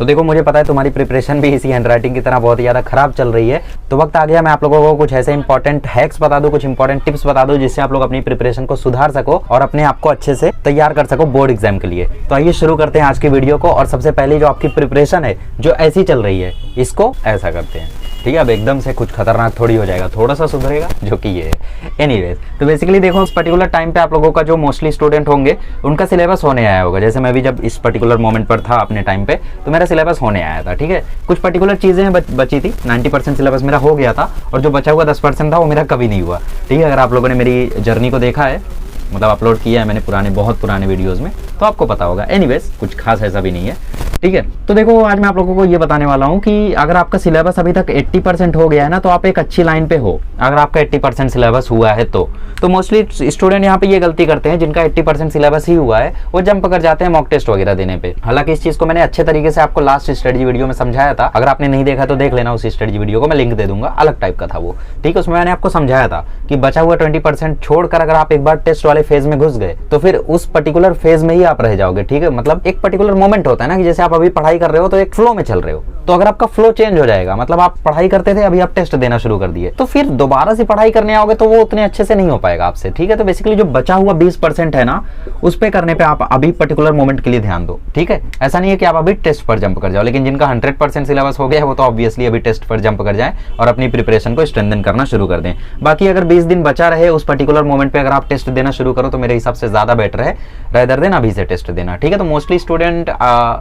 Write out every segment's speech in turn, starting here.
तो देखो मुझे पता है तुम्हारी प्रिपरेशन भी इसी हैंडराइटिंग की तरह बहुत ही ज़्यादा खराब चल रही है, तो वक्त आ गया मैं आप लोगों को कुछ ऐसे इंपॉर्टेंट हैक्स बता दूं, कुछ इंपॉर्टेंट टिप्स बता दूं जिससे आप लोग अपनी प्रिपरेशन को सुधार सको और अपने आप को अच्छे से तैयार कर सको बोर्ड एग्जाम के लिए। तो आइए शुरू करते हैं आज की वीडियो को। और सबसे पहले जो आपकी प्रिपरेशन है जो ऐसी चल रही है इसको ऐसा करते हैं, ठीक है। अब एकदम से कुछ खतरनाक थोड़ी हो जाएगा, थोड़ा सा सुधरेगा जो कि ये है। एनीवेज, तो बेसिकली देखो इस पर्टिकुलर टाइम पे आप लोगों का जो मोस्टली स्टूडेंट होंगे उनका सिलेबस होने आया होगा। जैसे मैं भी जब इस पर्टिकुलर मोमेंट पर था अपने टाइम पे तो मेरा सिलेबस होने आया था, ठीक है। कुछ पर्टिकुलर चीज़ें बची थी, 90% सिलेबस मेरा हो गया था और जो बचा हुआ 10% था वो मेरा कभी नहीं हुआ, ठीक है। अगर आप लोगों ने मेरी जर्नी को देखा है, मतलब अपलोड किया है मैंने बहुत पुराने वीडियोज़ में, तो आपको पता होगा। एनीवेज, कुछ खास ऐसा भी नहीं है, ठीक है। तो देखो आज मैं आप लोगों को ये बताने वाला हूँ कि अगर आपका सिलेबस अभी तक 80% हो गया है ना तो आप एक अच्छी लाइन पे हो। अगर आपका 80% सिलेबस हुआ है तो मोस्टली स्टूडेंट यहाँ पे ये गलती करते हैं जिनका 80% सिलेबस ही हुआ है, वो जंप कर जाते हैं मॉक टेस्ट वगैरह देने पे। हालांकि इस चीज को मैंने अच्छे तरीके से आपको लास्ट स्ट्रेटजी वीडियो में समझाया था, अगर आपने नहीं देखा तो देख लेना उस स्ट्रेटजी वीडियो को, मैं लिंक दे दूंगा, अलग टाइप का था वो, ठीक है। उसमें मैंने आपको समझाया था कि बचा हुआ 20% छोड़कर अगर आप एक बार टेस्ट वाले फेज में घुस गए तो फिर उस पर्टिकुलर फेज में ही आप रह जाओगे, ठीक है। मतलब एक पर्टिकुलर मोमेंट होता है ना कि जैसे आप अभी पढ़ाई कर रहे हो तो एक फ्लो में चल रहे हो, तो अगर आपका फ्लो चेंज हो जाएगा, मतलब आप पढ़ाई करते थे अभी आप टेस्ट देना शुरू कर दिए, तो फिर दोबारा से पढ़ाई करने आओगे तो वो उतने अच्छे से नहीं हो पाएगा आपसे, ठीक है। तो बेसिकली जो बचा हुआ 20% है ना उस पे करने पे आप अभी पर्टिकुलर मोमेंट के लिए ध्यान दो, ठीक है। ऐसा नहीं है कि आप अभी टेस्ट पर जंप कर जाओ, लेकिन जिनका 100% सिलेबस हो गया है वो तो ऑब्वियसली अभी टेस्ट पर जंप कर जाए और अपनी प्रिपरेशन को स्ट्रेंथन करना शुरू कर दें। बाकी अगर 20 दिन बचा रहे उस पर्टिकुलर मोमेंट पे अगर आप टेस्ट देना शुरू करो तो मेरे हिसाब से ज्यादा बेटर है रेदर देन अभी से टेस्ट देना, ठीक है। तो मोस्टली स्टूडेंट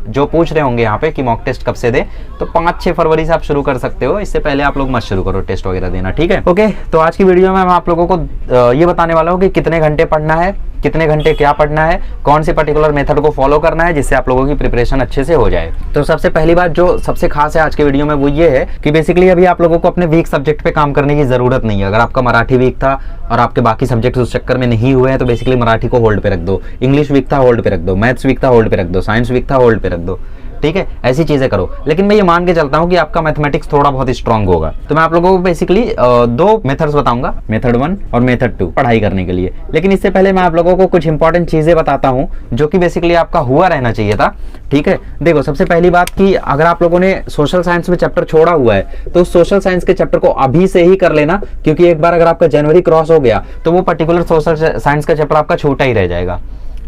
जो पूछ रहे होंगे यहाँ पे कि मॉक टेस्ट कब से दे, तो 5-6 फरवरी से आप शुरू कर सकते हो, इससे पहले आप लोग मत शुरू करो टेस्ट वगैरह देना, ठीक है। ओके, तो आज की वीडियो में मैं आप लोगों को ये बताने वाला हूँ कि कितने घंटे पढ़ना है, कितने घंटे क्या पढ़ना है, कौन सी पर्टिकुलर मेथड को फॉलो करना है जिससे आप लोगों की प्रिपरेशन अच्छे से हो जाए। तो सबसे पहली बात जो सबसे खास है आज के वीडियो में वो ये है कि बेसिकली अभी आप लोगों को अपने वीक सब्जेक्ट पे काम करने की जरूरत नहीं है। अगर आपका मराठी वीक था और आपके बाकी सब्जेक्ट उस चक्कर में नहीं हुए हैं तो बेसिकली मराठी को होल्ड पे रख दो, इंग्लिश वीक था होल्ड पे रख दो, मैथ्स वीक था होल्ड पे रख दो, साइंस वीक था होल्ड पे रख दो, ठीक है। ऐसी चीजें करो। लेकिन मैं ये मान के चलता हूँ कि आपका मैथमेटिक्स थोड़ा बहुत स्ट्रांग होगा, तो मैं आप लोगों को बेसिकली 2 मेथड्स बताऊंगा, मेथड 1 और मेथड 2 पढ़ाई करने के लिए। लेकिन इससे पहले मैं आप लोगों को कुछ इंपॉर्टेंट चीजें बताता हूँ जो कि बेसिकली आपका हुआ रहना चाहिए था, ठीक है। देखो सबसे पहली बात कि अगर आप लोगों ने सोशल साइंस में चैप्टर छोड़ा हुआ है तो सोशल साइंस के चैप्टर को अभी से ही कर लेना, क्योंकि एक बार अगर आपका जनवरी क्रॉस हो गया तो वो पर्टिकुलर सोशल साइंस का चैप्टर आपका छूटा ही रह जाएगा,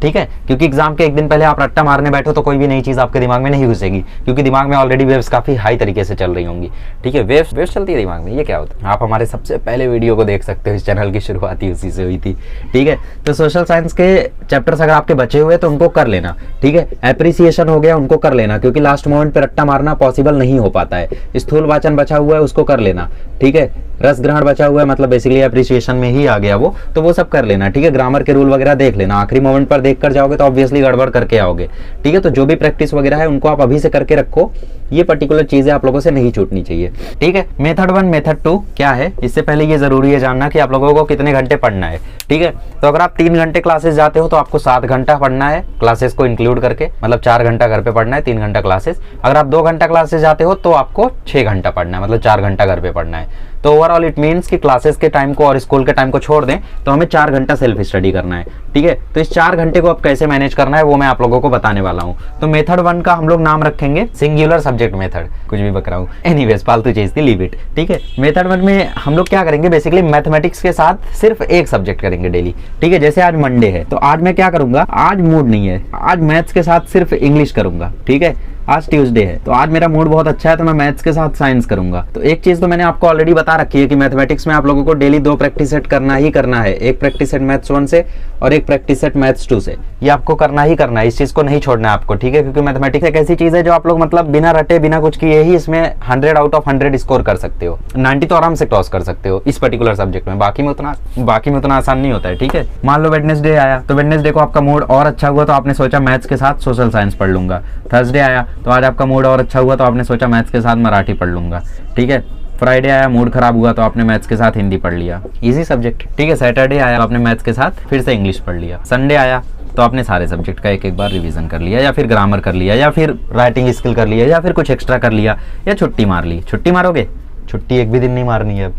ठीक है। क्योंकि एग्जाम के एक दिन पहले आप रट्टा मारने बैठो तो कोई भी नई चीज आपके दिमाग में नहीं घुसेगी, क्योंकि दिमाग में ऑलरेडी वेव्स काफी हाई तरीके से चल रही होंगी, ठीक है। वेव्स चलती है दिमाग में, ये क्या होता है। आप हमारे सबसे पहले वीडियो को देख सकते हो, इस चैनल की शुरुआत ही उसी से हुई थी, ठीक है। तो सोशल साइंस के चैप्टर्स अगर आपके बचे हुए तो उनको कर लेना, ठीक है। एप्रिसिएशन हो गया उनको कर लेना, क्योंकि लास्ट मोमेंट पे रट्टा मारना पॉसिबल नहीं हो पाता है। स्थूल वाचन बचा हुआ है उसको कर लेना, ठीक है। रस ग्रहण बचा हुआ है, मतलब बेसिकली एप्रिसिएशन में ही आ गया वो, तो वो सब कर लेना, ठीक है। ग्रामर के रूल वगैरह देख लेना, आखिरी मोमेंट पर देख कर जाओगे तो ऑब्वियसली गड़बड़ करके आओगे, ठीक है। तो जो भी प्रैक्टिस वगैरह है उनको आप अभी से करके रखो, ये पर्टिकुलर चीजें आप लोगों से नहीं छूटनी चाहिए, ठीक है। मेथड 1 मेथड 2 क्या है, इससे पहले ये जरूरी है जानना कि आप लोगों को कितने घंटे पढ़ना है, ठीक है। तो अगर आप 3 घंटे क्लासेस जाते हो तो आपको 7 घंटा पढ़ना है क्लासेस को इंक्लूड करके, मतलब 4 घंटा घर पे पढ़ना है, 3 घंटा क्लासेस। अगर आप 2 घंटा क्लासेस जाते हो तो आपको 6 घंटा पढ़ना है, मतलब 4 घंटा घर पे पढ़ना है। तो ओवरऑल इट मीन्स कि क्लासेस के टाइम को और स्कूल के टाइम को छोड़ दें तो हमें 4 घंटा सेल्फ स्टडी करना है, ठीक है। तो इस 4 घंटे को अब कैसे मैनेज करना है वो मैं आप लोगों को बताने वाला हूँ। तो मेथड 1 का हम लोग नाम रखेंगे सिंगुलर सब्जेक्ट मेथड, कुछ भी बक रहा हूँ, एनीवेज फालतू चीज थी, लीव इट, ठीक है। मेथड 1 में हम लोग क्या करेंगे, बेसिकली मैथमेटिक्स के साथ सिर्फ एक सब्जेक्ट करेंगे डेली, ठीक है। जैसे आज मंडे है तो आज मैं क्या करूंगा, आज मूड नहीं है, आज मैथ्स के साथ सिर्फ इंग्लिश करूंगा, ठीक है। आज ट्यूसडे है तो आज मेरा मूड बहुत अच्छा है तो मैं मैथ्स के साथ साइंस करूंगा। तो एक चीज तो मैंने आपको ऑलरेडी बता रखी है कि मैथमेटिक्स में आप लोगों को डेली 2 प्रैक्टिस सेट करना ही करना है, एक प्रैक्टिस सेट मैथ्स 1 से और एक प्रैक्टिस सेट मैथ्स 2 से, ये आपको करना ही करना है, इस चीज को नहीं छोड़ना है आपको, ठीक है। क्योंकि मैथमेटिक्स एक ऐसी चीज है जो आप लोग मतलब बिना रटे बिना कुछ किए ही इसमें 100 आउट ऑफ 100 स्कोर कर सकते हो, 90 तो आराम से क्रॉस कर सकते हो इस पर्टिकुलर सब्जेक्ट में, बाकी में उतना आसान नहीं होता है, ठीक है। मान लो वेडनेसडे आया तो वेडनेसडे को आपका मूड और अच्छा हुआ तो आपने सोचा मैथ्स के साथ सोशल साइंस पढ़ लूंगा। थर्सडे आया तो आज आपका मूड और अच्छा हुआ तो आपने सोचा मैथ्स के साथ मराठी पढ़ लूंगा, ठीक है। फ्राइडे आया मूड खराब हुआ तो आपने मैथ्स के साथ हिंदी पढ़ लिया, इजी सब्जेक्ट, ठीक है। सैटरडे आया आपने मैथ्स के साथ फिर से इंग्लिश पढ़ लिया। संडे आया तो आपने सारे सब्जेक्ट का एक बार रिवीजन कर लिया, या फिर ग्रामर कर लिया, या फिर राइटिंग स्किल कर लिया, या फिर कुछ एक्स्ट्रा कर लिया, या छुट्टी मार ली। छुट्टी मारोगे, छुट्टी एक भी दिन नहीं मारनी है अब,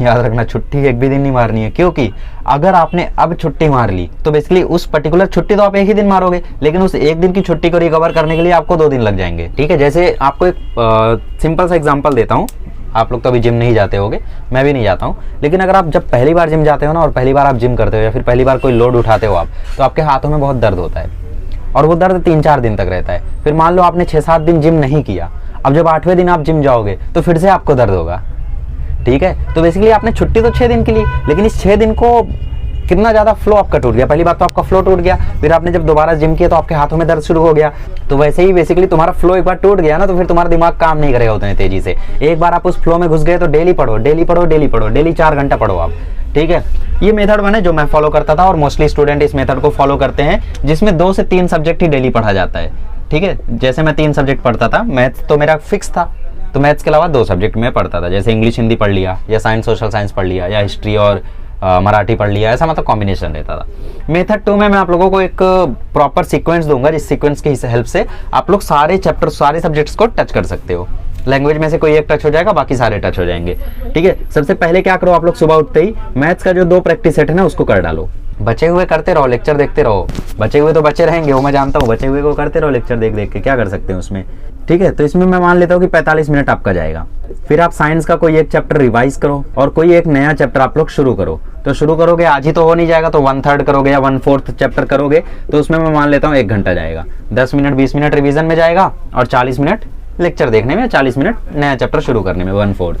याद रखना, छुट्टी एक भी दिन नहीं मारनी है, क्योंकि अगर आपने अब छुट्टी मार ली तो बेसिकली उस पर्टिकुलर छुट्टी तो आप एक ही दिन मारोगे, लेकिन उस एक दिन की छुट्टी को रिकवर करने के लिए आपको 2 दिन लग जाएंगे। ठीक है, जैसे आपको एक सिंपल सा एग्जांपल देता हूँ। आप लोग तो अभी जिम नहीं जाते होगे, मैं भी नहीं जाता हूँ, लेकिन अगर आप जब पहली बार जिम जाते हो ना, और पहली बार आप जिम करते हो या फिर पहली बार कोई लोड उठाते हो आप, तो आपके हाथों में बहुत दर्द होता है और वो दर्द 3-4 दिन तक रहता है। फिर मान लो आपने 6-7 दिन जिम नहीं किया, अब जब 8वें दिन आप जिम जाओगे तो फिर से आपको दर्द होगा। ठीक है, तो बेसिकली आपने छुट्टी तो 6 दिन की ली, लेकिन इस 6 दिन को कितना ज़्यादा फ्लो आपका टूट गया। पहली बात तो आपका फ्लो टूट गया, फिर आपने जब दोबारा जिम किया तो आपके हाथों में दर्द शुरू हो गया। तो वैसे ही बेसिकली तुम्हारा फ्लो एक बार टूट गया ना, तो फिर तुम्हारा दिमाग काम नहीं करेगा उतने तेजी से। एक बार आप उस फ्लो में घुस गए तो डेली पढ़ो, डेली पढ़ो, डेली पढ़ो, डेली 4 घंटा पढ़ो आप। ठीक है, ये मेथड बने जो मैं फॉलो करता था, और मोस्टली स्टूडेंट इस मेथड को फॉलो करते हैं, जिसमें 2 से 3 सब्जेक्ट ही डेली पढ़ा जाता है। ठीक है, जैसे मैं 3 सब्जेक्ट पढ़ता था, मैथ्स तो मेरा फिक्स था, तो मैथ्स के अलावा 2 सब्जेक्ट में पढ़ता था, जैसे इंग्लिश हिंदी पढ़ लिया, या साइंस सोशल साइंस पढ़ लिया, या हिस्ट्री और मराठी पढ़ लिया, ऐसा मतलब कॉम्बिनेशन रहता था। मेथड 2 में मैं आप लोगों को एक प्रॉपर सीक्वेंस दूंगा, जिस सीक्वेंस की हेल्प से आप लोग सारे चैप्टर, सारे सब्जेक्ट्स को टच कर सकते हो। लैंग्वेज में से कोई एक टच हो जाएगा, बाकी सारे टच हो जाएंगे। ठीक है, सबसे पहले क्या करो आप लोग, सुबह उठते ही मैथ्स का जो 2 प्रैक्टिस सेट है ना, उसको कर डालो। बचे हुए करते रहो, लेक्चर देखते रहो। बचे हुए तो बचे रहेंगे, वो मैं जानता हूँ, बचे हुए को करते रहो, लेक्चर देख देख के क्या कर सकते हैं उसमें। ठीक है, तो इसमें मैं मान लेता हूँ कि 45 मिनट आपका जाएगा। फिर आप साइंस का कोई एक चैप्टर रिवाइज करो और कोई एक नया चैप्टर आप लोग शुरू करो। तो शुरू करोगे, आज ही तो हो नहीं जाएगा, तो 1/3 करोगे या 1/4 चैप्टर करोगे, तो उसमें मैं मान लेता हूँ 1 घंटा जाएगा। 10 मिनट 20 मिनट रिवीजन में जाएगा और 40 मिनट लेक्चर देखने में, 40 मिनट नया चैप्टर शुरू करने में, 1/4।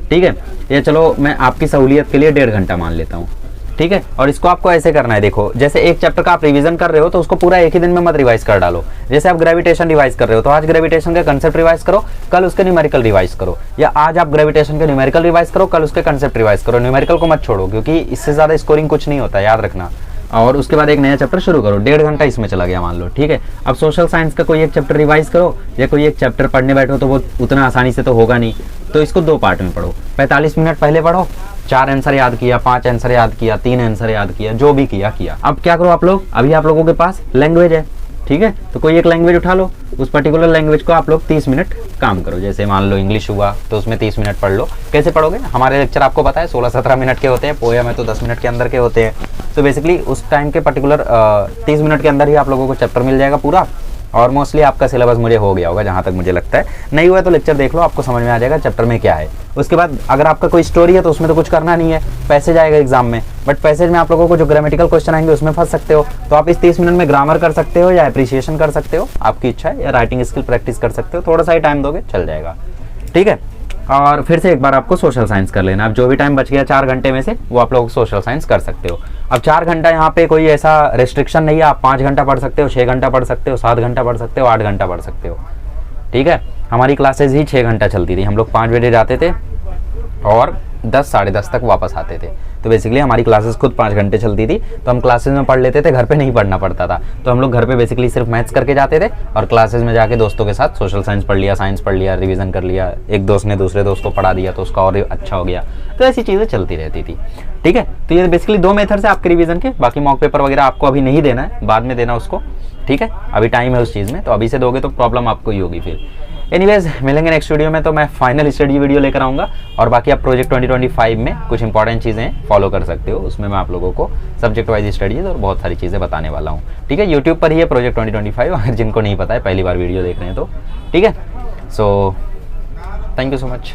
ठीक है, ये चलो मैं आपकी सहूलियत के लिए 1.5 घंटा मान लेता हूँ। ठीक है, और इसको आपको ऐसे करना है, देखो जैसे एक चैप्टर का आप रिवीजन कर रहे हो तो उसको पूरा एक ही दिन में मत रिवाइज कर डालो। जैसे आप ग्रेविटेशन रिवाइज कर रहे हो तो आज ग्रेविटेशन के कंसेप्ट रिवाइज करो, कल उसके न्यूमेरिकल रिवाइज करो, या आज आप ग्रेविटेशन के न्यूमेरिकल रिवाइज करो, कल उसके कंसेप्ट रिवाइज करो। न्यूमेरिकल को मत छोड़ो, क्योंकि इससे ज्यादा स्कोरिंग कुछ नहीं होता, याद रखना। और उसके बाद एक नया चैप्टर शुरू करो, 1.5 घंटा इसमें चला गया मान लो। ठीक है, अब सोशल साइंस का कोई एक चैप्टर रिवाइज करो, या कोई एक चैप्टर पढ़ने बैठो तो वो उतना आसानी से तो होगा नहीं, तो इसको 2 पार्ट में पढ़ो। 45 मिनट पहले पढ़ो, 4 आंसर याद किया, 5 आंसर याद किया, 3 आंसर याद किया, जो भी किया। अब क्या करो आप लोग, अभी आप लोगों के पास लैंग्वेज है, ठीक है, तो कोई एक लैंग्वेज उठा लो, उस पर्टिकुलर लैंग्वेज को आप लोग 30 मिनट काम करो। जैसे मान लो इंग्लिश हुआ तो उसमें 30 मिनट पढ़ लो। कैसे पढ़ोगे, हमारे लेक्चर आपको पता है 16-17 मिनट के होते हैं, पोएम में तो 10 मिनट के अंदर के होते हैं। तो बेसिकली उस टाइम के पर्टिकुलर 30 मिनट के अंदर ही आप लोगों को चैप्टर मिल जाएगा पूरा, और मोस्टली आपका सिलेबस मुझे हो गया होगा जहाँ तक मुझे लगता है। नहीं हुआ तो लेक्चर देख लो, आपको समझ में आ जाएगा चैप्टर में क्या है। उसके बाद अगर आपका कोई स्टोरी है तो उसमें तो कुछ करना नहीं है, पैसेज आएगा एग्जाम में, बट पैसेज में आप लोगों को जो ग्रामेटिकल क्वेश्चन आएंगे उसमें फंस सकते हो। तो आप इस 30 मिनट में ग्रामर कर सकते हो, या एप्रिसिएशन कर सकते हो, आपकी इच्छा है, या राइटिंग स्किल प्रैक्टिस कर सकते हो। थोड़ा सा ही टाइम दोगे चल जाएगा। ठीक है, और फिर से एक बार आपको सोशल साइंस कर लेना। अब जो भी टाइम बच गया 4 घंटे में से, वो आप लोग सोशल साइंस कर सकते हो। अब 4 घंटा यहाँ पे कोई ऐसा रेस्ट्रिक्शन नहीं है, आप 5 घंटा पढ़ सकते हो, 6 घंटा पढ़ सकते हो, 7 घंटा पढ़ सकते हो, 8 घंटा पढ़ सकते हो। ठीक है, हमारी क्लासेज ही 6 घंटा चलती थी, हम लोग 5 बजे जाते थे और 10 साढ़े 10 तक वापस आते थे। तो बेसिकली हमारी क्लासेस खुद 5 घंटे चलती थी, तो हम क्लासेस में पढ़ लेते थे, घर पे नहीं पढ़ना पड़ता था। तो हम लोग घर पे बेसिकली सिर्फ मैथ्स करके जाते थे, और क्लासेस में जाके दोस्तों के साथ सोशल साइंस पढ़ लिया, साइंस पढ़ लिया, रिवीजन कर लिया, एक दोस्त ने दूसरे दोस्त को पढ़ा दिया तो उसका और अच्छा हो गया। तो ऐसी चीज़ें चलती रहती थी। ठीक है, तो ये बेसिकली 2 मेथड है आपके रिवीजन के। बाकी मॉक पेपर वगैरह आपको अभी नहीं देना है, बाद में देना उसको। ठीक है, अभी टाइम है उस चीज़ में, तो अभी से दोगे तो प्रॉब्लम आपको ही होगी फिर। एनीवेज, मिलेंगे नेक्स्ट वीडियो में, तो मैं फाइनल स्टडी वीडियो लेकर आऊँगा। और बाकी आप प्रोजेक्ट 2025 में कुछ इंपॉर्टेंट चीज़ें फॉलो कर सकते हो, उसमें मैं आप लोगों को सब्जेक्ट वाइज स्टडीज और बहुत सारी चीज़ें बताने वाला हूँ। ठीक है, यूट्यूब पर ही है प्रोजेक्ट 2025, अगर जिनको नहीं पता है, पहली बार वीडियो देख रहे हैं तो। ठीक है, so thank you so much.